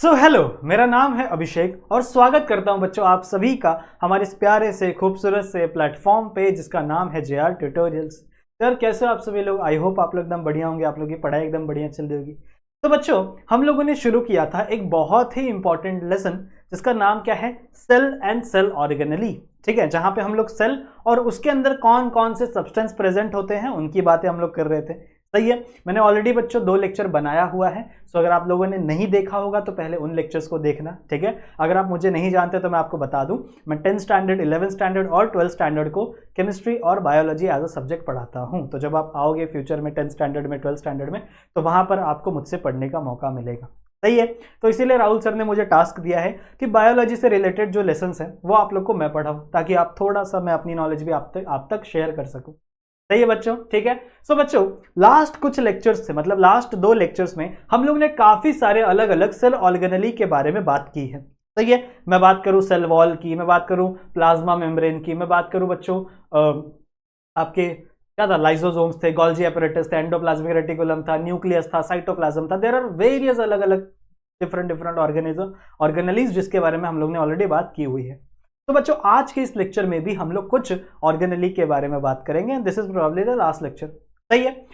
Hello, मेरा नाम है अभिषेक और स्वागत करता हूं बच्चों आप सभी का हमारे इस प्यारे से खूबसूरत से प्लेटफॉर्म पे जिसका नाम है JR ट्यूटोरियल्स। यार कैसे हो आप सभी लोग? आई होप आप लोग एकदम बढ़िया होंगे, आप लोग की पढ़ाई एकदम बढ़िया चल रही होगी। तो बच्चों हम लोगों ने शुरू किया था एक बहुत ही इंपॉर्टेंट लेसन जिसका नाम क्या है, सेल एंड सेल ऑर्गेनली। ठीक है, जहां पे हम लोग सेल और उसके अंदर कौन कौन से सब्सटेंस प्रेजेंट होते हैं उनकी बातें हम लोग कर रहे थे। सही है, मैंने ऑलरेडी बच्चों 2 लेक्चर बनाया हुआ है। सो अगर आप लोगों ने नहीं देखा होगा तो पहले उन लेक्चर्स को देखना। ठीक है, अगर आप मुझे नहीं जानते तो मैं आपको बता दूं, मैं 10th स्टैंडर्ड 11th स्टैंडर्ड और 12th स्टैंडर्ड को केमिस्ट्री और बायोलॉजी एज अ सब्जेक्ट पढ़ाता हूं। तो जब आप आओगे फ्यूचर में 10th स्टैंडर्ड में 12th स्टैंडर्ड में तो वहां पर आपको मुझसे पढ़ने का मौका मिलेगा। सही है, तो इसीलिए राहुल सर ने मुझे टास्क दिया है कि बायोलॉजी से रिलेटेड जो लेसन्स हैं वो आप लोग को मैं पढ़ाऊं, ताकि आप थोड़ा सा मैं अपनी नॉलेज भी आप तक शेयर कर सकूं। सही है बच्चों, ठीक है। सो बच्चों लास्ट कुछ लेक्चर्स से, मतलब लास्ट 2 लेक्चर्स में हम लोग ने काफी सारे अलग अलग सेल ऑर्गेनली के बारे में बात की है। सही है, मैं बात करूं सेल वॉल की, मैं बात करूं प्लाज्मा मेम्ब्रेन की, मैं बात करूं बच्चों आपके क्या था, लाइसोसोम्स थे, गोल्जी एपरेटस थे, एंडोप्लाज्मिक रेटिकुलम था, न्यूक्लियस था, साइटोप्लाज्म था। देयर आर वेरियस अलग अलग डिफरेंट ऑर्गेनलीज जिसके बारे में हम लोग ने ऑलरेडी बात की हुई है। तो बच्चों आज के इस लेक्चर में भी हम लोग कुछ ऑर्गेनली के बारे में बात करेंगे। This is probably the last lecture. सही है,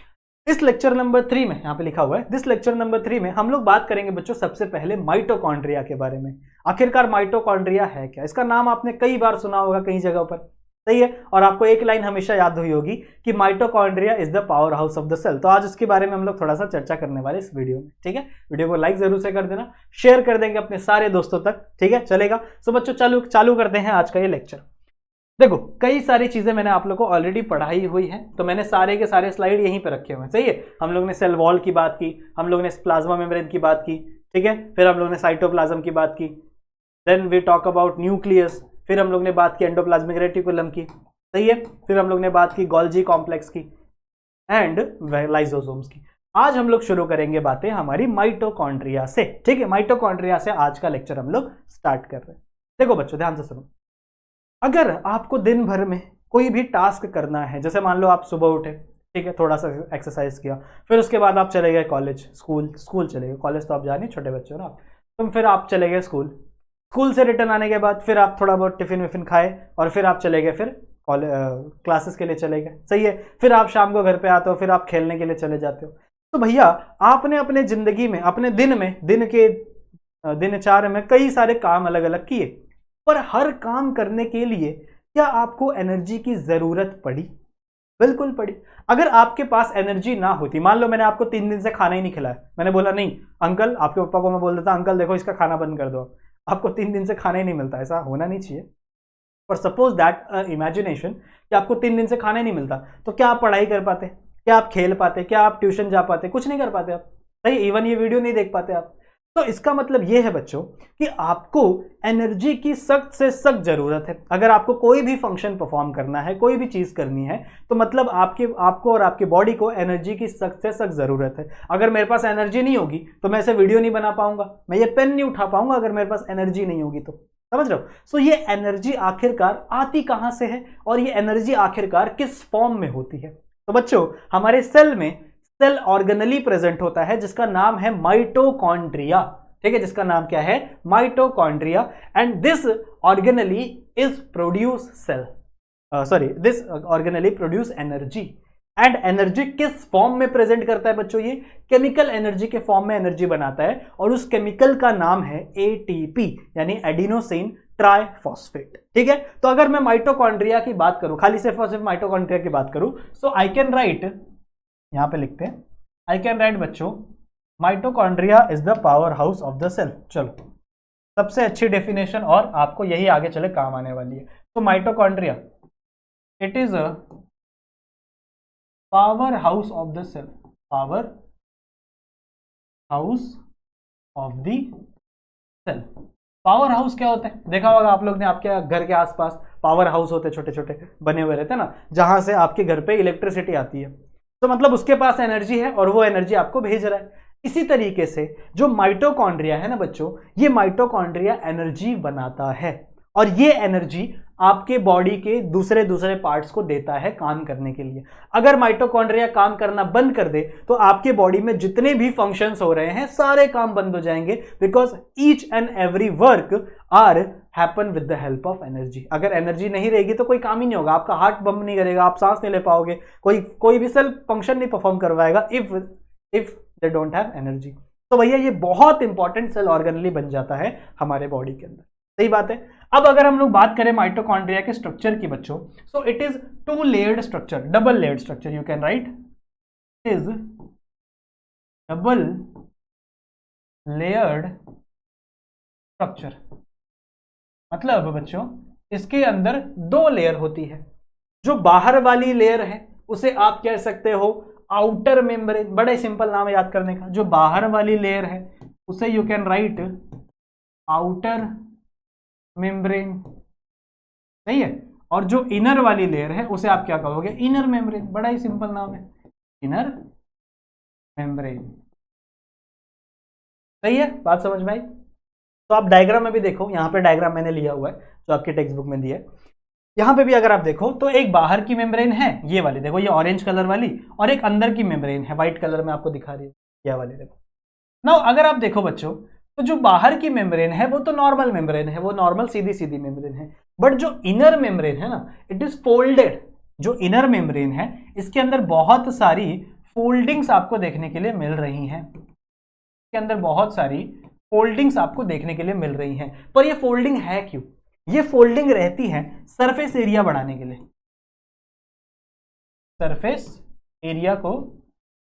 इस लेक्चर नंबर 3 में यहाँ पे लिखा हुआ है, दिस लेक्चर नंबर 3 में हम लोग बात करेंगे बच्चों सबसे पहले माइटोकॉन्ड्रिया के बारे में। आखिरकार माइटोकॉन्ड्रिया है क्या? इसका नाम आपने कई बार सुना होगा कई जगह पर। सही है, और आपको एक लाइन हमेशा याद हुई होगी कि mitochondria is the power house of the cell. तो आज उसके बारे में हम लोग थोड़ा सा चर्चा करने वाले इस वीडियो में। ठीक है, वीडियो को लाइक जरूर से कर देना, शेयर कर देंगे अपने सारे दोस्तों तक। ठीक है, चलेगा। सो बच्चों चालू करते हैं आज का ये लेक्चर। देखो कई सारी चीजें मैंने आप लोग को ऑलरेडी पढ़ाई हुई है, तो मैंने सारे के सारे स्लाइड यहीं पे रखे हुए हैं। सही है, हम लोग ने सेल वॉल की बात की, हम लोग ने प्लाज्मा मेम्ब्रेन की बात की, ठीक है, फिर हम लोग ने साइटोप्लाज्म की बात की, then we talk about nucleus, फिर हम लोग ने बात की एंडोप्लाज्मिक रेटिकुलम की। सही है, फिर हम लोग ने बात की गोल्जी कॉम्प्लेक्स की एंड लाइसोसोम्स की। आज हम लोग शुरू करेंगे बातें हमारी माइटोकॉन्ड्रिया से। ठीक है, माइटोकॉन्ड्रिया से आज का लेक्चर हम लोग स्टार्ट कर रहे हैं। देखो बच्चों ध्यान से सुनो, अगर आपको दिन भर में कोई भी टास्क करना है, जैसे मान लो आप सुबह उठे, ठीक है, थोड़ा सा एक्सरसाइज किया, फिर उसके बाद आप चले गए कॉलेज, स्कूल चले गए, कॉलेज तो आप जाने छोटे बच्चे हो ना, तुम फिर आप चले गए स्कूल से रिटर्न आने के बाद फिर आप थोड़ा बहुत टिफिन विफिन खाए और फिर आप चले गए फिर क्लासेस के लिए चले गए। सही है, फिर आप शाम को घर पे आते हो, फिर आप खेलने के लिए चले जाते हो। तो भैया आपने अपने जिंदगी में, अपने दिनचर्या में कई सारे काम अलग अलग किए, पर हर काम करने के लिए क्या आपको एनर्जी की जरूरत पड़ी? बिल्कुल पड़ी। अगर आपके पास एनर्जी ना होती, मान लो मैंने आपको 3 दिन से खाना ही नहीं खिलाया, मैंने बोला नहीं अंकल, आपके पापा को मैं बोल देता अंकल देखो इसका खाना बंद कर दो, आपको 3 दिन से खाना ही नहीं मिलता, ऐसा होना नहीं चाहिए। और सपोज दैट इमेजिनेशन कि आपको 3 दिन से खाना नहीं मिलता, तो क्या आप पढ़ाई कर पाते? क्या आप खेल पाते? क्या आप ट्यूशन जा पाते? कुछ नहीं कर पाते आप। सही, इवन ये वीडियो नहीं देख पाते आप। तो इसका मतलब ये है बच्चों कि आपको एनर्जी की सख्त से सख्त जरूरत है। अगर आपको कोई भी फंक्शन परफॉर्म करना है, कोई भी चीज करनी है, तो मतलब आपको और आपकी बॉडी को एनर्जी की सख्त से सख्त जरूरत है। अगर मेरे पास एनर्जी नहीं होगी तो मैं ऐसे वीडियो नहीं बना पाऊंगा, मैं ये पेन नहीं उठा पाऊंगा अगर मेरे पास एनर्जी नहीं होगी तो। समझ रहे हो? सो ये एनर्जी आखिरकार आती कहां से है और ये एनर्जी आखिरकार किस फॉर्म में होती है? तो बच्चों हमारे सेल में सेल ऑर्गेनली प्रेजेंट होता है जिसका नाम है माइटोकॉन्ड्रिया। ठीक है, जिसका नाम क्या है? Mitochondria. And this organelle is produce this organelle produce energy. And energy किस फॉर्म में प्रेजेंट करता है बच्चों? ये केमिकल एनर्जी के फॉर्म में एनर्जी बनाता है और उस केमिकल का नाम है एटीपी, यानी एडिनोसिन ट्राइफॉस्फेट। ठीक है, तो अगर मैं माइटोकॉन्ड्रिया की बात करूं, खाली सिर्फ और सिर्फ माइटोकॉन्ड्रिया की बात करूं, सो आई कैन राइट, यहां पे लिखते हैं, आई कैन राइट बच्चों mitochondria is the power house of the cell. चलो सबसे अच्छी डेफिनेशन और आपको यही आगे चले काम आने वाली है। तो mitochondria it is a power house of the cell, power house of the cell. Power house क्या होता है? देखा होगा आप लोग ने, आपके घर के आसपास पावर हाउस होते छोटे छोटे बने हुए रहते हैं ना, जहां से आपके घर पे इलेक्ट्रिसिटी आती है। तो मतलब उसके पास एनर्जी है और वो एनर्जी आपको भेज रहा है। इसी तरीके से जो माइटोकॉन्ड्रिया है ना बच्चों, ये माइटोकॉन्ड्रिया एनर्जी बनाता है और ये एनर्जी आपके बॉडी के दूसरे दूसरे पार्ट्स को देता है काम करने के लिए। अगर माइटोकॉन्ड्रिया काम करना बंद कर दे तो आपके बॉडी में जितने भी फंक्शंस हो रहे हैं सारे काम बंद हो जाएंगे, because each and every work are happen with the help of energy. अगर एनर्जी नहीं रहेगी तो कोई काम ही नहीं होगा, आपका हार्ट पंप नहीं करेगा, आप सांस नहीं ले पाओगे, कोई भी सेल फंक्शन नहीं परफॉर्म करवाएगा if they don't have energy. तो भैया ये बहुत इंपॉर्टेंट सेल ऑर्गेनली बन जाता है हमारे बॉडी के अंदर, सही बात है। अब अगर हम लोग बात करें माइटोकॉन्ड्रिया के स्ट्रक्चर की बच्चों, so it is to layered structure, double layered structure, you can write is double layered structure. मतलब बच्चों इसके अंदर दो लेयर होती है। जो बाहर वाली लेयर है उसे आप कह सकते हो आउटर मेम्ब्रेन, बड़ा ही सिंपल नाम है याद करने का। जो बाहर वाली लेयर है उसे you can write outer membrane, सही है। और जो इनर वाली लेयर है उसे आप क्या कहोगे, इनर मेम्ब्रेन, बड़ा ही सिंपल नाम है, इनर मेम्ब्रेन, सही है। बात समझ में आई? तो आप डायग्राम में भी देखो, यहां पे डायग्राम मैंने लिया हुआ है जो आपके टेक्स्ट बुक में दिया है। यहां पे भी अगर आप देखो तो एक बाहर की मेम्ब्रेन है, ये वाली देखो, ये ऑरेंज कलर वाली, और एक अंदर की मेम्ब्रेन है, व्हाइट कलर में आपको दिखा रही है, ये वाली देखो। नाउ अगर आप देखो बच्चों तो जो बाहर की मेम्ब्रेन है वो तो नॉर्मल मेम्ब्रेन है, वो नॉर्मल सीधी सीधी मेम्ब्रेन है, बट जो इनर मेम्ब्रेन है ना, इट इज फोल्डेड। जो इनर मेम्ब्रेन है इसके अंदर बहुत सारी फोल्डिंग्स आपको देखने के लिए मिल रही हैं, इसके अंदर बहुत सारी फोल्डिंग्स आपको देखने के लिए मिल रही हैं। पर ये फोल्डिंग है क्यों? ये फोल्डिंग रहती है सरफेस एरिया बढ़ाने के लिए, सरफेस एरिया को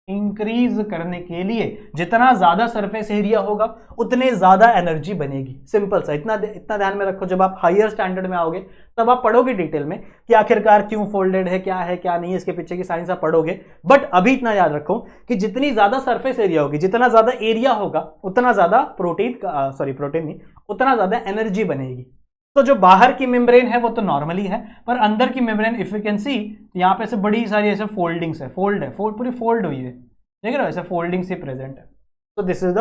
इंक्रीज करने के लिए। जितना ज्यादा सरफेस एरिया होगा उतने ज्यादा एनर्जी बनेगी, सिंपल सा। इतना ध्यान में रखो, जब आप हायर स्टैंडर्ड में आओगे तब आप पढ़ोगे डिटेल में कि आखिरकार क्यों फोल्डेड है क्या नहीं, इसके पीछे की साइंस आप पढ़ोगे। बट अभी इतना याद रखो कि जितनी ज्यादा सरफेस एरिया होगी, जितना ज्यादा एरिया होगा, उतना ज्यादा प्रोटीन नहीं, उतना ज्यादा एनर्जी बनेगी। तो जो बाहर की मेम्ब्रेन है वो तो नॉर्मली है, पर अंदर की membrane if you can see, यहाँ पे ऐसे बड़ी सारी ऐसे फोल्डिंग्स है, पूरी फोल्ड हुई है, देख रहे हो, ऐसे फोल्डिंग्स ही प्रेजेंट है। तो दिस इज द।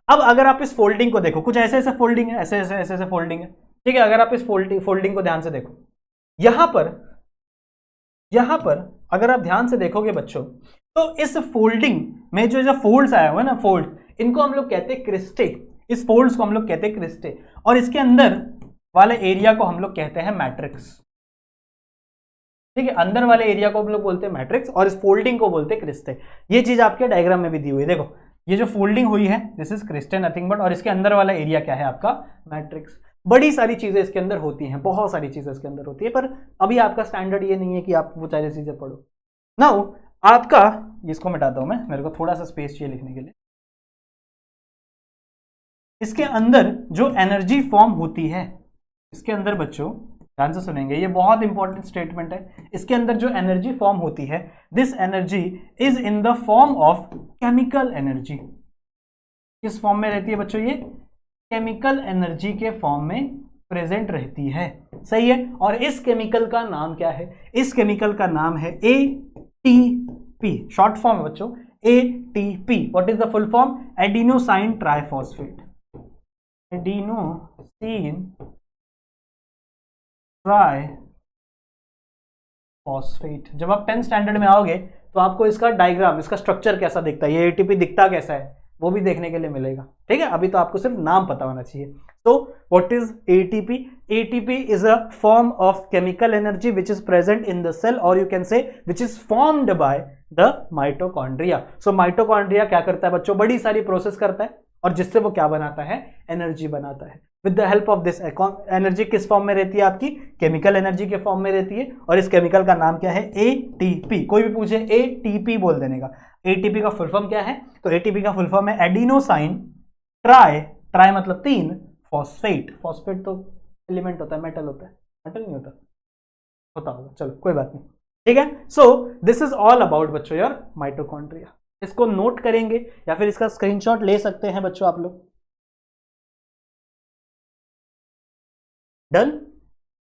अब अगर आप इस फोल्डिंग को देखो, कुछ ऐसे ऐसे फोल्डिंग है, ऐसे फोल्डिंग है, ठीक है। अगर आप इस फोल्डिंग को ध्यान से देखो, यहां पर अगर आप ध्यान से देखोगे बच्चों, तो इस फोल्डिंग में जो फोल्ड्स आया हुआ है ना, फोल्ड, इनको हम लोग कहते हैं क्रिस्टे। इस फोल्ड्स को हम लोग कहते हैं क्रिस्टे, और इसके अंदर वाले एरिया को हम लोग कहते हैं मैट्रिक्स, ठीक है। अंदर वाले एरिया को हम लोग बोलते हैं मैट्रिक्स और इस फोल्डिंग को बोलते हैं क्रिस्टे। ये चीज आपके डायग्राम में भी दी हुई है, देखो ये जो फोल्डिंग हुई है this is cristae, nothing but, और इसके अंदर वाला एरिया क्या है आपका, मैट्रिक्स। बड़ी सारी चीजें इसके अंदर होती हैं, बहुत सारी चीजें इसके अंदर होती है, पर अभी आपका स्टैंडर्ड ये नहीं है कि आप वो सारी चीजें पढ़ो। नाउ आपका, इसको मिटाता हूं मैं, मेरे को थोड़ा सा स्पेस चाहिए लिखने के लिए। इसके अंदर जो एनर्जी फॉर्म होती है, इसके अंदर बच्चों ध्यान से सुनेंगे, ये बहुत इंपॉर्टेंट स्टेटमेंट है। इसके अंदर जो एनर्जी फॉर्म होती है, this energy is in the form of chemical energy. किस फॉर्म में रहती है बच्चों? ये केमिकल एनर्जी के फॉर्म में प्रेजेंट रहती है, सही है। और इस केमिकल का नाम क्या है? इस केमिकल का नाम है ATP, शॉर्ट फॉर्म है बच्चों, ATP। What is the full form? Adenosine triphosphate, adenosine triphosphate. जब आप 10th स्टैंडर्ड में आओगे तो आपको इसका डायग्राम, इसका स्ट्रक्चर कैसा दिखता है, ये ATP दिखता कैसा है, वो भी देखने के लिए मिलेगा, ठीक है। अभी तो आपको सिर्फ नाम पता होना चाहिए। तो what is ATP? ATP is a form of chemical energy which is present in the cell, और you can say which is formed by the mitochondria. So mitochondria क्या करता है बच्चों? बड़ी सारी प्रोसेस करता है, और जिससे वो क्या बनाता है? एनर्जी बनाता है। With the help of this energy किस फॉर्म में रहती है आपकी? केमिकल एनर्जी के फॉर्म में रहती है, और इस केमिकल का नाम क्या है? ATP। कोई भी पूछे ATP बोल देने का। ATP का फुल फॉर्म क्या है? तो ATP का फुल फॉर्म है एडिनोसाइन ट्राई मतलब 3 फॉस्फेट। फॉस्फेट तो एलिमेंट होता है, मेटल होता है, मेटल नहीं होता, होता होगा, चलो कोई बात नहीं, ठीक है। So this is all about बच्चों योर माइटोकॉन्ड्रिया। इसको नोट करेंगे या फिर इसका स्क्रीनशॉट ले सकते हैं बच्चों आप लोग। Done?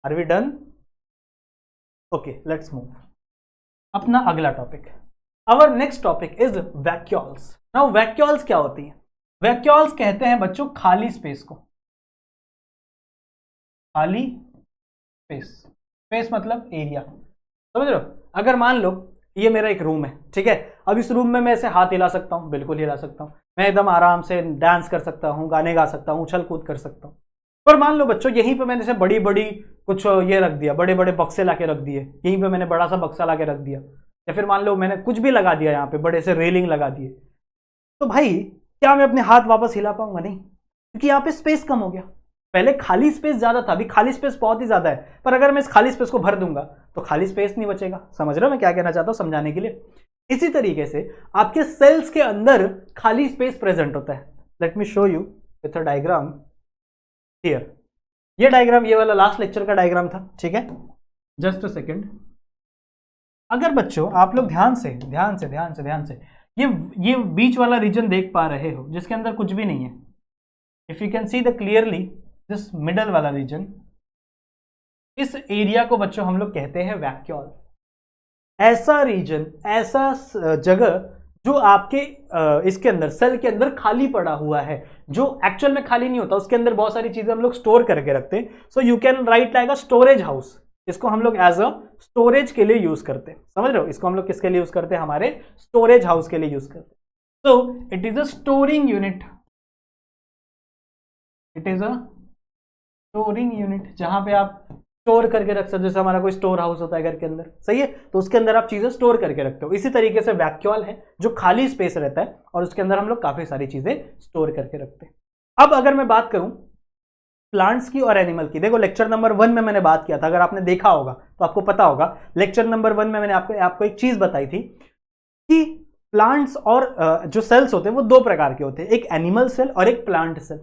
Are we done? Okay, let's move अपना अगला topic. Our next topic is vacuoles. Now vacuoles क्या होती है? वैक्यूल्स कहते हैं बच्चों खाली स्पेस को, खाली स्पेस, स्पेस मतलब एरिया, समझ रहे हो। अगर मान लो ये मेरा एक रूम है, ठीक है, अब इस रूम में मैं ऐसे हाथ हिला सकता हूँ, बिल्कुल हिला सकता हूँ, मैं एकदम आराम से डांस कर सकता हूँ, गाने गा सकता हूँ, उछल कूद कर सकता हूँ। पर मान लो बच्चों यहीं पे मैंने ऐसे बड़ी बड़ी कुछ ये रख दिया, बड़े बड़े बक्से ला के रख दिए, यहीं पे मैंने बड़ा सा बक्सा ला के रख दिया, या फिर मान लो मैंने कुछ भी लगा दिया यहाँ पे, बड़े से रेलिंग लगा दिए, तो भाई क्या मैं अपने हाथ वापस हिला पाऊंगा? नहीं, क्योंकि यहाँ पे स्पेस कम हो गया। पहले खाली स्पेस ज्यादा था, अभी खाली स्पेस बहुत ही ज्यादा है, पर अगर मैं इस खाली स्पेस को भर दूंगा तो खाली स्पेस नहीं बचेगा। समझ रहे हो मैं क्या कहना चाहता हूं समझाने के लिए। इसी तरीके से आपके सेल्स के अंदर खाली स्पेस प्रेजेंट होता है। Let me show you with a diagram here. ये डायग्राम, ये वाला लास्ट लेक्चर का डायग्राम था, ठीक है, जस्ट अ सेकेंड। अगर बच्चों आप लोग ध्यान से ये बीच वाला रीजन देख पा रहे हो जिसके अंदर कुछ भी नहीं है, if you can see the clearly this middle वाला रीजन, इस एरिया को बच्चों हम लोग कहते हैं वैक्यूल। ऐसा रीजन, ऐसा जगह जो आपके इसके अंदर सेल के अंदर खाली पड़ा हुआ है, जो एक्चुअल में खाली नहीं होता, उसके अंदर बहुत सारी चीजें हम लोग स्टोर करके रखते हैं। So you can write like a storage house. इसको हम लोग एज अ स्टोरेज के लिए यूज करते हैं, समझ रहे हो। इसको हम लोग किसके लिए यूज करते हैं? हमारे स्टोरेज हाउस के लिए यूज करते हैं। So it is a storing unit, it is a storing unit, जहां पे आप स्टोर करके रख सकते हो। जैसे हमारा कोई स्टोर हाउस होता है घर के अंदर, सही है, तो उसके अंदर आप चीजें स्टोर करके रखते हो। इसी तरीके से वैक्यूल है जो खाली स्पेस रहता है और उसके अंदर हम लोग काफी सारी चीजें स्टोर करके रखते हैं। अब अगर मैं बात करूं प्लांट्स की और एनिमल की, देखो लेक्चर नंबर 1 में मैंने बात किया था, अगर आपने देखा होगा तो आपको पता होगा। लेक्चर नंबर 1 में मैंने आपको एक चीज बताई थी कि प्लांट्स और जो सेल्स होते हैं वो दो प्रकार के होते हैं, एक एनिमल सेल और एक प्लांट सेल,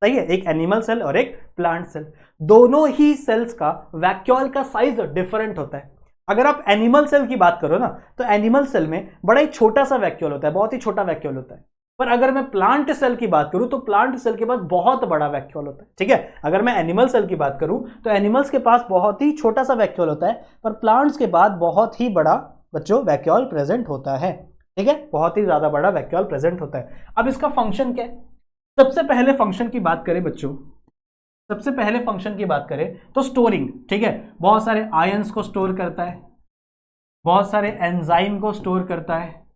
सही है, एक एनिमल सेल और एक प्लांट सेल। दोनों ही सेल्स का वैक्यूल का साइज डिफरेंट होता है। अगर आप एनिमल सेल की बात करो ना, तो एनिमल सेल में बड़ा ही छोटा सा वैक्यूल होता है, बहुत ही छोटा वैक्यूल होता है। पर अगर मैं प्लांट सेल की बात करूं तो प्लांट सेल के पास बहुत बड़ा वैक्यूल होता है, ठीक है। अगर मैं एनिमल सेल की बात करूं तो एनिमल्स के पास बहुत ही छोटा सा वैक्यूल होता है, पर प्लांट्स के पास बहुत ही बड़ा बच्चों वैक्यूल प्रेजेंट होता है, ठीक है, बहुत ही ज्यादा बड़ा वैक्यूल प्रेजेंट होता है। अब इसका फंक्शन क्या है? सबसे पहले फंक्शन की बात करें बच्चों, सबसे पहले फंक्शन की बात करें तो स्टोरिंग, ठीक है, बहुत सारे आयंस को स्टोर करता है, बहुत सारे एंजाइम को स्टोर करता है,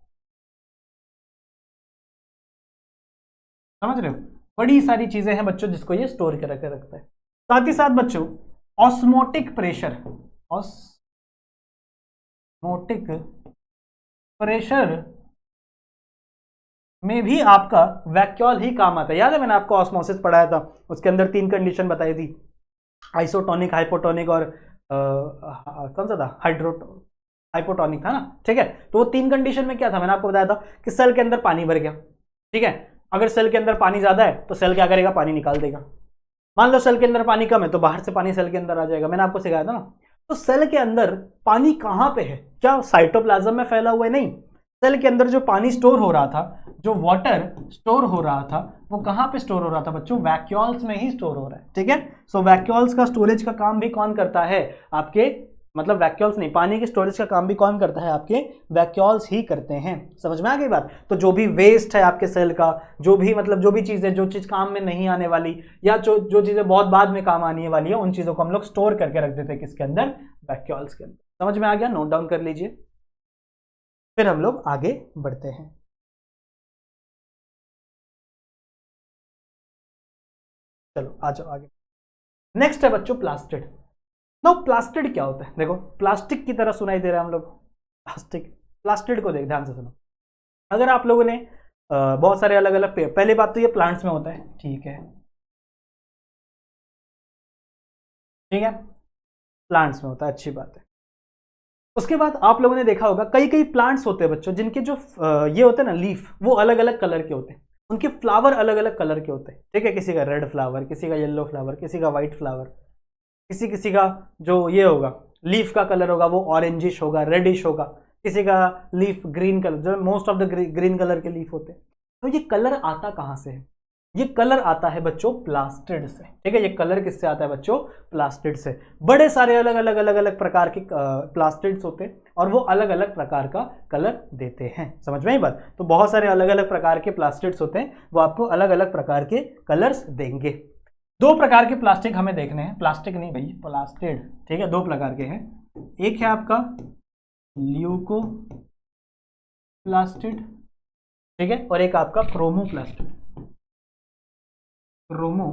समझ रहे हो, बड़ी सारी चीजें हैं बच्चों जिसको ये स्टोर करके रखता है। साथ ही साथ बच्चों ऑस्मोटिक प्रेशर, ऑस्मोटिक प्रेशर में भी आपका वैक्यूल ही काम आता है। याद है मैंने आपको ऑस्मोसिस पढ़ाया था, उसके अंदर 3 कंडीशन बताई थी, आइसोटोनिक, हाइपोटोनिक और कौन सा था, हाइपोटोनिक था ना, ठीक है। तो वो 3 कंडीशन में क्या था, मैंने आपको बताया था कि सेल के अंदर पानी भर गया, ठीक है, अगर सेल के अंदर पानी ज्यादा है तो सेल क्या करेगा, पानी निकाल देगा। मान लो सेल के अंदर पानी कम है तो बाहर से पानी सेल के अंदर आ जाएगा, मैंने आपको सिखाया था ना। तो सेल के अंदर पानी कहां पे है? क्या साइटोप्लाज्म में फैला हुआ है? नहीं, सेल के अंदर जो पानी स्टोर हो रहा था, जो वाटर स्टोर हो रहा था, वो कहां पे स्टोर हो रहा था बच्चों? वैक्यूल्स में ही स्टोर हो रहा है, ठीक है। सो वैक्यूल्स का स्टोरेज का काम भी कौन करता है? आपके, मतलब वैक्यूल्स नहीं, पानी के स्टोरेज का काम भी कौन करता है? आपके वैक्यूल्स ही करते हैं। समझ में आ गई बात? तो जो भी वेस्ट है आपके सेल का, जो भी मतलब जो भी चीज है, जो चीज काम में नहीं आने वाली या जो चीजें बहुत बाद में काम आने वाली है, उन चीजों को हम लोग स्टोर करके रख देते हैं किसके अंदर? वैक्यूल्स के अंदर। समझ में आ गया? नोट डाउन कर लीजिए, फिर हम लोग आगे बढ़ते हैं। चलो आ जाओ आगे। नेक्स्ट है बच्चों प्लास्टिड। नो, प्लास्टिड क्या होता है? देखो प्लास्टिक की तरह सुनाई दे रहा है हम लोग, प्लास्टिक, प्लास्टिड को देख ध्यान से सुनो। अगर आप लोगों ने बहुत सारे अलग अलग पहली बात तो ये प्लांट्स में होता है, ठीक है, ठीक है, प्लांट्स में होता है, अच्छी बात है। उसके बाद आप लोगों ने देखा होगा कई कई प्लांट्स होते हैं बच्चों जिनके जो ये होते हैं ना लीफ, वो अलग अलग कलर के होते हैं, उनके फ्लावर अलग अलग कलर के होते हैं, ठीक है, किसी का रेड फ्लावर, किसी का येलो फ्लावर, किसी का व्हाइट फ्लावर, किसी किसी का जो ये होगा लीफ का कलर होगा वो ऑरेंजिश होगा, रेडिश होगा, किसी का लीफ ग्रीन कलर, जो most of the green colour के लीफ होते हैं। तो ये कलर आता कहां से है? ये कलर आता है बच्चों प्लास्टिड से, ठीक है। ये कलर किससे आता है बच्चों? प्लास्टिड से। बड़े सारे अलग अलग अलग अलग प्रकार के प्लास्टिड्स होते हैं और वो अलग अलग प्रकार का कलर देते हैं। समझ में आई बात? तो बहुत सारे अलग अलग प्रकार के प्लास्टिड्स होते हैं, वो आपको अलग अलग प्रकार के कलर्स देंगे। दो प्रकार के प्लास्टिक हमें देखने हैं, प्लास्टिक नहीं भाई, प्लास्टिड, ठीक है, दो प्रकार के हैं। एक है आपका ल्यूको प्लास्टिड, ठीक है, और एक आपका क्रोमो प्लास्टिड। क्रोमो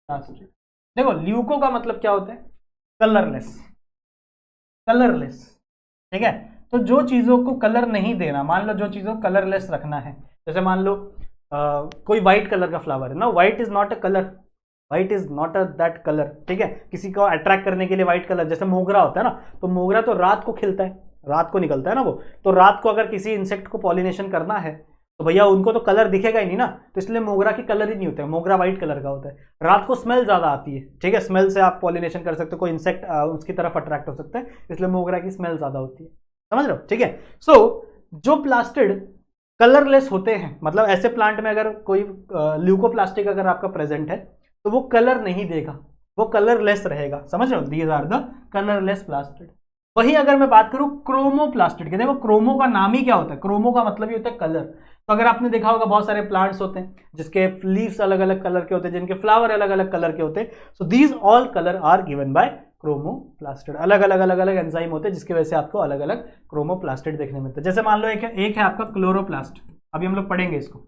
प्लास्टिड, देखो ल्यूको का मतलब क्या होता है, कलरलेस, कलरलेस, ठीक है। तो जो चीजों को कलर नहीं देना, मान लो जो चीजों को कलरलेस रखना है, जैसे मान लो कोई व्हाइट कलर का फ्लावर है ना, white is not a colour, white is not a that colour, ठीक है। किसी को अट्रैक्ट करने के लिए व्हाइट कलर, जैसे मोगरा होता है ना, तो मोगरा तो रात को खिलता है, रात को निकलता है ना वो, तो रात को अगर किसी इंसेक्ट को पॉलिनेशन करना है तो भैया उनको तो कलर दिखेगा ही नहीं ना, तो इसलिए मोगरा की कलर ही नहीं होता है, मोगरा व्हाइट कलर का होता है। रात को स्मेल ज्यादा आती है, ठीक है, स्मेल से आप पॉलिनेशन कर सकते हो, कोई इंसेक्ट उसकी तरफ अट्रैक्ट हो सकता है, इसलिए मोगरा की स्मेल ज्यादा होती है, समझ रहे हो, ठीक है। सो जो प्लास्टिड कलरलेस होते हैं, मतलब ऐसे प्लांट में अगर कोई ल्यूकोप्लास्टिक अगर आपका प्रेजेंट है तो वो कलर नहीं देगा, वो कलरलेस रहेगा, समझ रहे हो, these are the colourless plastid. वही अगर मैं बात करूं क्रोमोप्लास्टिड की, देखो क्रोमो का नाम ही क्या होता है, क्रोमो का मतलब ही होता है कलर। तो अगर आपने देखा होगा बहुत सारे प्लांट्स होते हैं जिसके लीव्स अलग अलग कलर के होते हैं, जिनके फ्लावर अलग अलग कलर के होते हैं, so these all colour are given by chromoplastid. अलग अलग एंजाइम होते हैं जिसकी वजह से आपको अलग अलग क्रोमोप्लास्टिड देखने मिलते हैं। जैसे मान लो एक है आपका क्लोरोप्लास्ट, अभी हम लोग पढ़ेंगे इसको,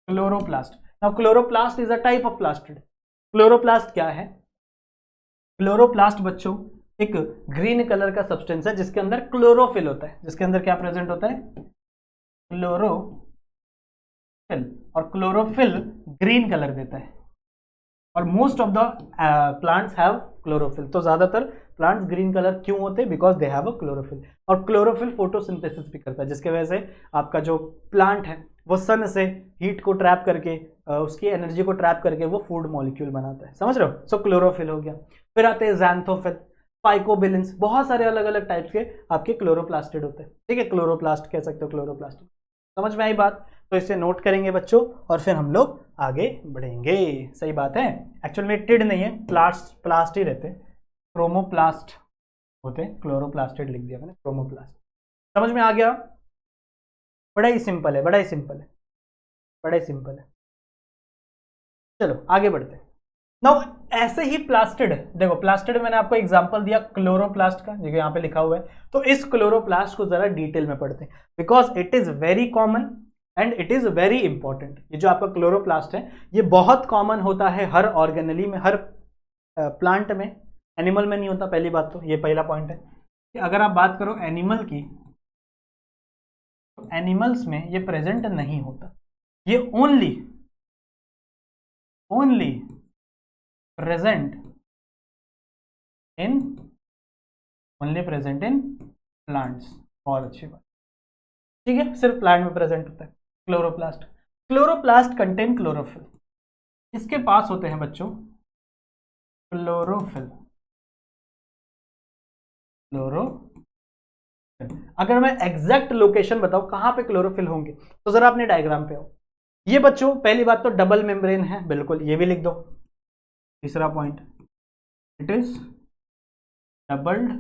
chloroplast. Now chloroplast is a type of plastid. Chloroplast क्या है, क्लोरोप्लास्ट बच्चों एक ग्रीन कलर का सब्सटेंस है जिसके अंदर क्लोरोफिल होता है, जिसके अंदर क्या प्रेजेंट होता है, क्लोरोफिल, और क्लोरोफिल ग्रीन कलर देता है, और most of the plants have chlorophyll. तो ज्यादातर प्लांट्स ग्रीन कलर क्यों होते हैं, because they have a chlorophyll. और क्लोरोफिल फोटोसिंथेसिस भी करता है, जिसके वजह से आपका जो प्लांट है वो सन से हीट को ट्रैप करके उसकी एनर्जी को ट्रैप करके वो फूड मॉलिक्यूल बनाता है, समझ रहे हो। सो क्लोरोफिल हो गया। फिर आते हैं ज़ैंथोफिल, फाइकोबिलिन्स, बहुत सारे अलग अलग टाइप्स के आपके क्लोरोप्लास्टिड होते हैं, ठीक है, क्लोरोप्लास्ट कह सकते हो, क्लोरोप्लास्टिड। समझ में आई बात, तो इसे नोट करेंगे बच्चों और फिर हम लोग आगे बढ़ेंगे। सही बात है, एक्चुअल में टिड नहीं है, प्लास्ट ही रहते, क्रोमोप्लास्ट होते, क्लोरोप्लास्टिड लिख दिया मैंने, क्रोमोप्लास्ट। समझ में आ गया, बड़ा ही सिंपल है, बड़ा ही सिंपल है, बड़ा ही सिंपल है। चलो आगे बढ़ते हैं। नाउ ऐसे ही प्लास्टिड, देखो प्लास्टिड मैंने आपको एग्जांपल दिया क्लोरोप्लास्ट का, देखो यहाँ पे लिखा हुआ है, तो इस क्लोरोप्लास्ट को जरा डिटेल में पढ़ते हैं, because it is very common and it is very important. ये जो आपका क्लोरोप्लास्ट है ये बहुत कॉमन होता है हर ऑर्गेनली में, हर प्लांट में, एनिमल में नहीं होता, पहली बात तो ये पहला पॉइंट है कि अगर आप बात करो एनिमल की, तो एनिमल्स में ये प्रेजेंट नहीं होता, ये ओनली प्रेजेंट इन प्लांट्स। बहुत अच्छी बात, ठीक है, सिर्फ प्लांट में प्रेजेंट होता है क्लोरोप्लास्ट। क्लोरोप्लास्ट कंटेन क्लोरोफिल, इसके पास होते हैं बच्चों क्लोरोफिल। अगर मैं एग्जैक्ट लोकेशन बताऊं कहां पे क्लोरोफिल होंगे, तो जरा अपने डायग्राम पे आओ। ये बच्चों पहली बात तो डबल मेम्ब्रेन है, बिल्कुल, ये भी लिख दो। तीसरा point, it is doubled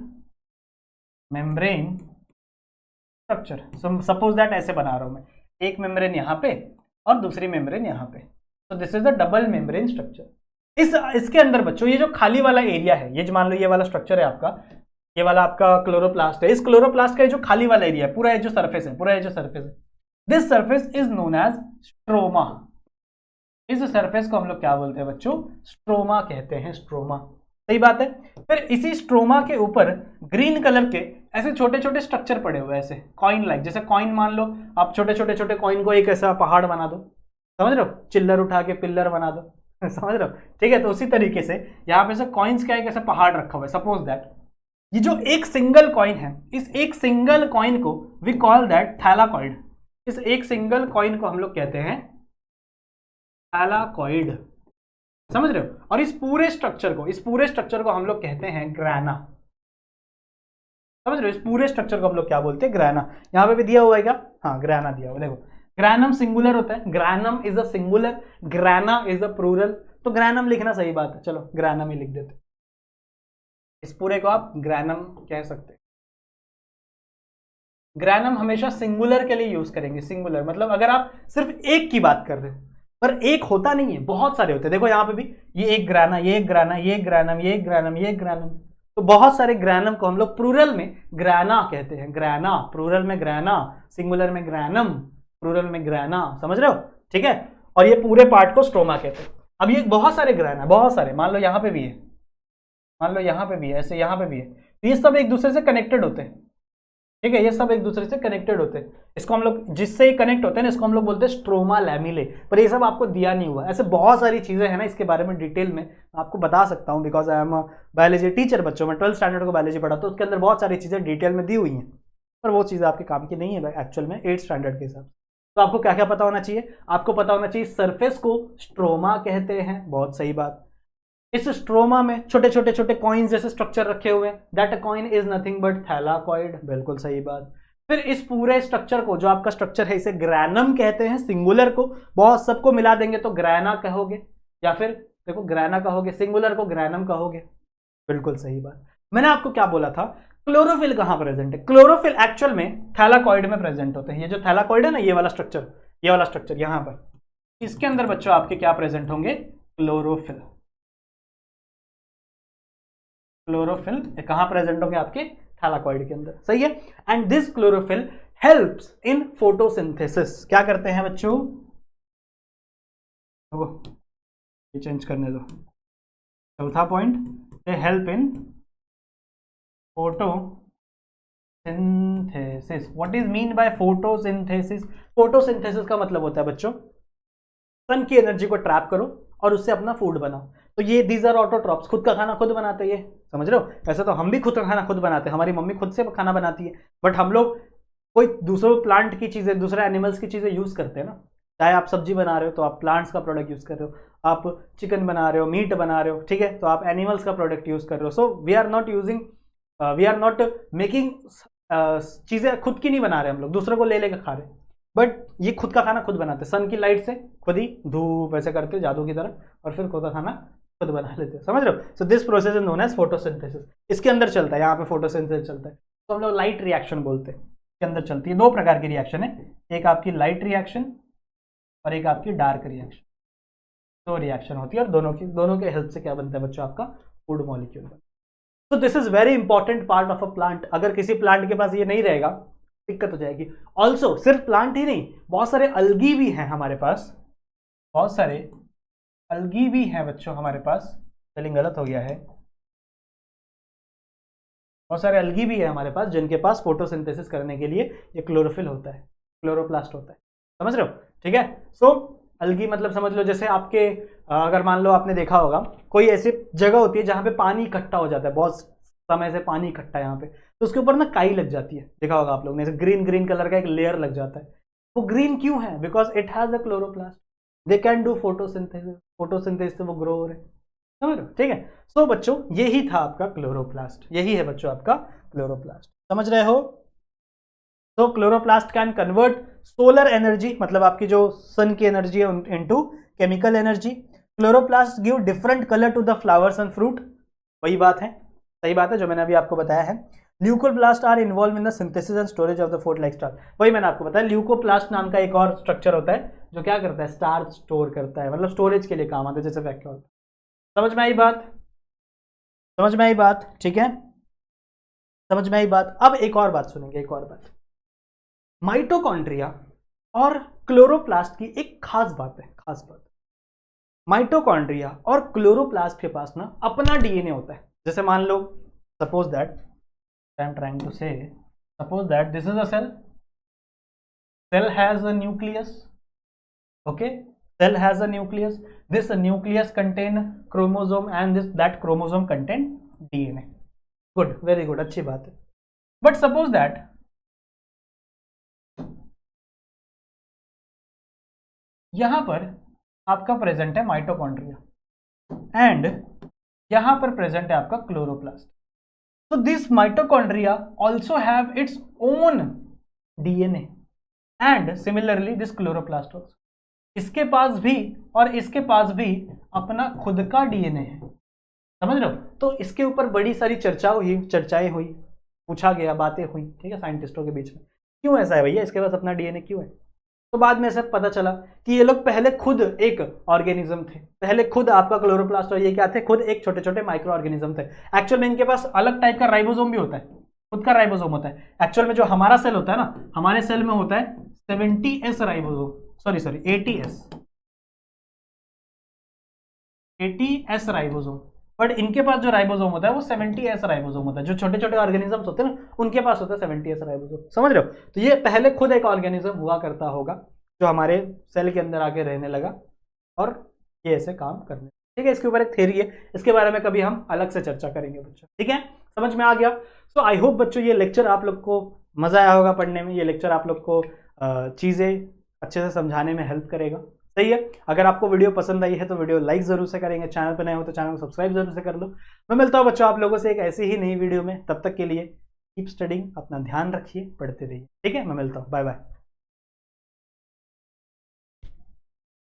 membrane structure. Suppose that ऐसे बना रहा हूं मैं, एक मेम्ब्रेन यहां पे और दूसरी मेम्ब्रेन यहां पे, तो this is the double membrane structure. इसके अंदर बच्चों ये जो खाली वाला एरिया है, ये जो मान लो ये वाला स्ट्रक्चर है आपका, ये वाला आपका क्लोरोप्लास्ट है, इस क्लोरोप्लास्ट का ये जो खाली वाला एरिया है, पूरा ये जो सरफेस है, पूरा ये जो सरफेस है, this surface is known as stroma. इस सरफेस को हम लोग क्या बोलते हैं बच्चों, स्ट्रोमा कहते हैं, स्ट्रोमा। सही बात है। फिर इसी स्ट्रोमा के ऊपर ग्रीन कलर के ऐसे छोटे छोटे स्ट्रक्चर पड़े हुए, ऐसे कॉइन लाइक, जैसे कॉइन मान लो आप, छोटे छोटे कॉइन को एक ऐसा पहाड़ बना दो, समझ रहे हो, चिल्लर उठा के पिल्लर बना दो समझ रहे हो, ठीक है। तो उसी तरीके से यहाँ पे से कॉइन्स का एक ऐसा पहाड़ रखा हुआ है। सपोज दैट ये जो एक सिंगल कॉइन है, इस एक सिंगल कॉइन को वी कॉल दैट थैलाकॉइड। इस एक सिंगल कॉइन को हम लोग कहते हैं थैलाकॉइड, समझ रहे हो। और इस पूरे स्ट्रक्चर को हम लोग कहते हैं ग्राना, समझ रहे हो। इस पूरे स्ट्रक्चर को हम लोग क्या बोलते हैं, ग्राना। यहां पे भी दिया हुआ है क्या, हाँ ग्राना दिया हुआ, देखो ग्रानम सिंगुलर होता है, granum is a singular, grana is a plural, तो ग्रानम लिखना सही बात है, चलो ग्रानम ही लिख देते। इस पूरे को आप ग्रानम कह सकते हैं। ग्रानम हमेशा सिंगुलर के लिए यूज करेंगे, सिंगुलर मतलब अगर आप सिर्फ एक की बात कर रहे हो, पर एक होता नहीं है, बहुत सारे होते हैं। देखो यहाँ पे भी ये एक ग्राना, ये एक ग्राना, ये एक ग्रानम, ये एक ग्रानम, ये एक ग्रानम, तो बहुत सारे ग्रानम को हम लोग प्लूरल में ग्राना कहते हैं। ग्राना, प्लूरल में ग्राना, सिंगुलर में ग्रानम, प्लूरल में ग्राना, समझ रहे हो? ठीक है। और ये पूरे पार्ट को स्ट्रोमा कहते हैं। अब ये बहुत सारे ग्राना, बहुत सारे, मान लो यहाँ पे भी है, मान लो यहाँ पे भी है, ऐसे यहाँ पे भी है, तो ये सब एक दूसरे से कनेक्टेड होते हैं। ठीक है, ये सब एक दूसरे से कनेक्टेड होते हैं। इसको हम लोग, जिससे कनेक्ट होते हैं ना, इसको हम लोग बोलते हैं स्ट्रोमा लैमिले। पर ये सब आपको दिया नहीं हुआ। ऐसे बहुत सारी चीजें हैं ना, इसके बारे में डिटेल में आपको बता सकता हूँ, because I am biology teacher. बच्चों में 12th स्टैंडर्ड को बायोलॉजी पढ़ा, तो उसके अंदर बहुत सारी चीजें डिटेल में दी हुई हैं, पर वो चीज़ें आपके काम की नहीं है एक्चुअल में 8th स्टैंडर्ड के हिसाब से। तो आपको क्या क्या पता होना चाहिए? आपको पता होना चाहिए सरफेस को स्ट्रोमा कहते हैं, बहुत सही बात। इस स्ट्रोमा में छोटे छोटे छोटे कॉइन्स जैसे स्ट्रक्चर रखे हुए हैं, that coin is nothing but thylakoid, बिल्कुल सही बात। फिर इस पूरे स्ट्रक्चर को, जो आपका स्ट्रक्चर है, इसे ग्रैनम कहते हैं। सिंगुलर को बहुत सबको मिला देंगे तो ग्रैना कहोगे, या फिर देखो ग्रैना कहोगे, सिंगुलर को ग्रैनम कहोगे, बिल्कुल सही बात। मैंने आपको क्या बोला था? क्लोरोफिल कहां प्रेजेंट है? क्लोरोफिल एक्चुअल में थैलाकॉइड में प्रेजेंट होते हैं। ये जो थैलाकॉइड है ना, ये वाला स्ट्रक्चर, ये वाला स्ट्रक्चर यहां पर, इसके अंदर बच्चों आपके क्या प्रेजेंट होंगे? क्लोरोफिल। क्लोरोफिल कहां प्रेजेंट होंगे? आपके थैलाकॉइड के अंदर, सही है। And this chlorophyll helps in photosynthesis. क्या करते हैं बच्चों? ये चेंज करने दो। चौथा point, they help in photosynthesis. What is mean by photosynthesis? Photosynthesis का मतलब होता है बच्चों, सन की एनर्जी को ट्रैप करो और उससे अपना फूड बनाओ। तो ये दीज आर ऑटोट्रॉप्स, खुद का खाना खुद बनाते हैं, ये समझ रहे हो? वैसे तो हम भी खुद का खाना खुद बनाते हैं, हमारी मम्मी खुद से खाना बनाती है, बट हम लोग कोई दूसरे प्लांट की चीजें, दूसरे एनिमल्स की चीजें यूज करते हैं ना। चाहे आप सब्जी बना रहे हो तो आप प्लांट्स का प्रोडक्ट यूज कर रहे हो, आप चिकन बना रहे हो, मीट बना रहे हो, ठीक है, तो आप एनिमल्स का प्रोडक्ट यूज कर रहे हो। So we are not making चीजें खुद की नहीं बना रहे हम लोग, दूसरों को ले लेकर खा रहे हैं। बट ये खुद का खाना खुद बनाते हैं, सन की लाइट से खुद ही धूप ऐसे करते जादू की तरह, और फिर खुद का खाना खुद बना लेते हैं, समझ रहे हो? So this process is known as photosynthesis. इसके अंदर चलता है, यहाँ पे फोटोसिंथेसिस चलता है, तो हम लोग लाइट रिएक्शन बोलते हैं। इसके अंदर चलती है, दो प्रकार की रिएक्शन है, एक आपकी लाइट रिएक्शन और एक आपकी डार्क रिएक्शन। दो रिएक्शन होती है, और दोनों के हेल्प से क्या बनता है बच्चों? आपका फूड मॉलिक्यूल। तो this is very important part of a plant. अगर किसी प्लांट के पास ये नहीं रहेगा, दिक्कत हो जाएगी। ऑल्सो सिर्फ प्लांट ही नहीं, बहुत सारे अलगी भी हैं हमारे पास, बहुत सारे अलगी भी हैं बच्चों हमारे पास। स्पेलिंग गलत हो गया है, बहुत सारे अलगी भी है हमारे पास, जिनके पास फोटोसिंथेसिस करने के लिए ये क्लोरोफिल होता है, क्लोरोप्लास्ट होता है, समझ रहे हो? ठीक है। सो अलगी मतलब समझ लो, जैसे आपके अगर मान लो आपने देखा होगा, कोई ऐसी जगह होती है जहाँ पे पानी इकट्ठा हो जाता है, बहुत समय से पानी इकट्ठा है यहाँ पे, तो उसके ऊपर ना काई लग जाती है, देखा होगा आप लोगों ने, ग्रीन ग्रीन कलर का एक लेयर लग जाता है। वो ग्रीन क्यों है? Because it has a chloroplast, they can do photosynthesis, photosynthesis से वो ग्रो हो रहे, समझ रहे हो? ठीक है। सो बच्चों यही था आपका क्लोरोप्लास्ट, यही है बच्चों आपका क्लोरोप्लास्ट, समझ रहे हो? तो chloroplast can convert solar energy, मतलब आपकी जो सन की एनर्जी है, into chemical energy. Chloroplast give different colour to the flowers and fruit, वही बात है, सही बात है जो मैंने अभी आपको बताया है। Leucoplast are involve in the synthesis and storage of the food like starch, वही मैंने आपको बताया। ल्यूकोप्लास्ट नाम का एक और स्ट्रक्चर होता है जो क्या करता है? स्टार्च स्टोर करता है, मतलब स्टोरेज के लिए काम आता है, जैसे व्याख्या होता है। समझ में आई बात? समझ में आई बात? ठीक है, समझ में आई बात। अब एक और बात सुनेंगे, एक और बात, माइटोकॉन्ड्रिया और क्लोरोप्लास्ट की एक खास बात है, खास बात। माइटोकॉन्ड्रिया और क्लोरोप्लास्ट के पास ना अपना डीएनए होता है। जैसे मान लो, suppose that, I am trying to say, suppose that this is a cell, cell has a nucleus, okay, cell has a nucleus, this nucleus contain chromosome and that chromosome contain DNA. Good, very good, अच्छी बात है। But suppose that यहां पर आपका present है mitochondria and यहां पर present है आपका chloroplast. So this mitochondria also have its own DNA and similarly this chloroplast also. इसके पास भी और इसके पास भी अपना खुद का डीएनए है, समझ रहे हो? तो इसके ऊपर बड़ी सारी चर्चाएं हुई, पूछा गया, बातें हुई, ठीक है, साइंटिस्टों के बीच में, क्यों ऐसा है भैया, इसके पास अपना डीएनए क्यों है? तो बाद में ऐसा पता चला कि ये लोग पहले खुद एक ऑर्गेनिज्म थे, पहले खुद आपका क्लोरोप्लास्ट और ये क्या थे, खुद एक छोटे छोटे माइक्रो ऑर्गेनिज्म थे। एक्चुअल में इनके पास अलग टाइप का राइबोसोम भी होता है, खुद का राइबोसोम होता है। एक्चुअल में जो हमारा सेल होता है ना, हमारे सेल में होता है 70s ribosome, sorry 80s ribosome, but इनके पास जो राइबोसोम होता है वो 70s राइबोसोम होता है। जो छोटे छोटे ऑर्गेनिजम्स होते हैं ना, उनके पास होता है 70s राइबोसोम, समझ रहे हो। तो ये पहले खुद एक ऑर्गेनिज्म हुआ करता होगा जो हमारे सेल के अंदर आके रहने लगा और ये ऐसे काम करने, ठीक है। इसके ऊपर एक थ्योरी है, इसके बारे में कभी हम अलग से चर्चा करेंगे बच्चों, ठीक है। समझ में आ गया। सो आई होप बच्चों ये लेक्चर आप लोग को मजा आया होगा पढ़ने में, ये लेक्चर आप लोग को चीजें अच्छे से समझाने में हेल्प करेगा, सही है। अगर आपको वीडियो पसंद आई है तो वीडियो लाइक जरूर से करेंगे, चैनल पर नए हो तो चैनल को सब्सक्राइब जरूर से कर लो। मैं मिलता हूँ बच्चों आप लोगों से एक ऐसी ही नई वीडियो में, तब तक के लिए कीप स्टडिंग, अपना ध्यान रखिए, पढ़ते रहिए, ठीक है। मैं मिलता हूँ, बाय बाय।